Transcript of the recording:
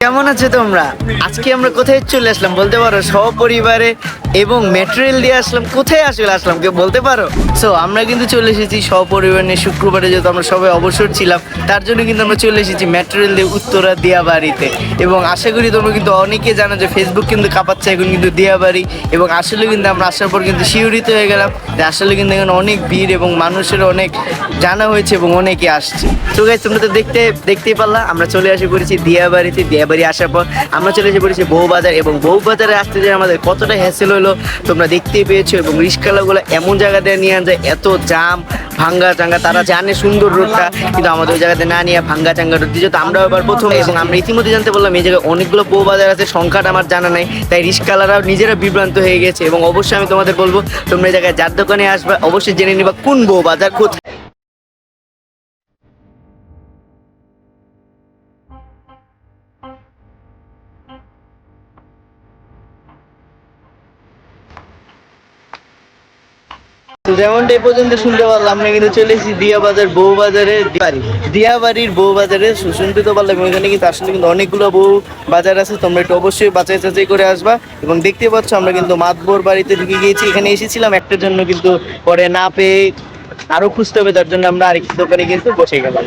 কেমন আছো তোমরা? আজকে আমরা কোথায় চলে আসলাম বলতে পারো? সপরিবারে এবং ম্যাটেরিয়াল দিয়ে আসলাম। কোথায় আসলাম কেউ বলতে পারো? সো আমরা কিন্তু চলে এসেছি সপরিবার নিয়ে শুক্রবারে, যেহেতু আমরা সবাই অবসর ছিলাম, তার জন্য কিন্তু আমরা চলে এসেছি ম্যাটেরিয়াল দিয়ে উত্তরা দিয়াবাড়িতে। এবং আশা করি তোমরা কিন্তু অনেকে জানো যে ফেসবুক কিন্তু কাঁপাচ্ছে এখন কিন্তু দিয়াবাড়ি। এবং আসলে কিন্তু আমরা আসার পর কিন্তু শিহরিত হয়ে গেলাম যে আসলে কিন্তু এখানে অনেক ভিড় এবং মানুষের অনেক জানা হয়েছে এবং অনেকে আসছে। তো গাইস, তোমরা তো দেখতেই পারলা আমরা চলে আসে পড়েছি দিয়াবাড়িতে। দিয়াবাড়ি আসার পর আমরা চলে এসে পড়েছি বউবাজার, এবং বউবাজারে আসতে যে আমাদের কতটা হ্যাসেল হলো তোমরা দেখতেই পেয়েছো। এবং রিস্কালাগুলো এমন জায়গাতে নিয়ে যায়, এত জাম ভাঙ্গা চাঙ্গা, তারা জানে সুন্দর রোডটা, কিন্তু আমাদের ওই জায়গাতে না নিয়ে ভাঙ্গা চাঙ্গা রোড দিয়েছে। তো আমরা এবার প্রথম, এবং আমরা ইতিমধ্যে জানতে পারলাম এই জায়গায় অনেকগুলো বউবাজার আছে, সংখ্যাটা আমার জানা নাই, তাই রিস্কালারাও নিজেরা বিভ্রান্ত হয়ে গেছে। এবং অবশ্যই আমি তোমাদের বলবো, তোমরা এই জায়গায় যার দোকানে আসবে অবশ্যই জেনে নিবা কোন বউবাজার কোথায়। তো যেমনটা এই পর্যন্ত শুনতে পারলাম, আমরা কিন্তু চলে এসেছি দিয়াবাজার বউবাজারে, দিয়াবাড়ির বউবাজারে। শুনতে তো পারলাম ওইখানে কিন্তু আসলে কিন্তু অনেকগুলো বউ বাজার আছে। তোমরা একটু অবশ্যই বাছাই চাচাই করে আসবা। এবং দেখতে পাচ্ছ আমরা কিন্তু মাতবর বাড়িতে ঢুকে গিয়েছি। এখানে এসেছিলাম একটার জন্য, কিন্তু পরে না পেয়ে আরো খুঁজতে হবে, তার জন্য আমরা আরেকটি দোকানে কিন্তু বসে গেলাম।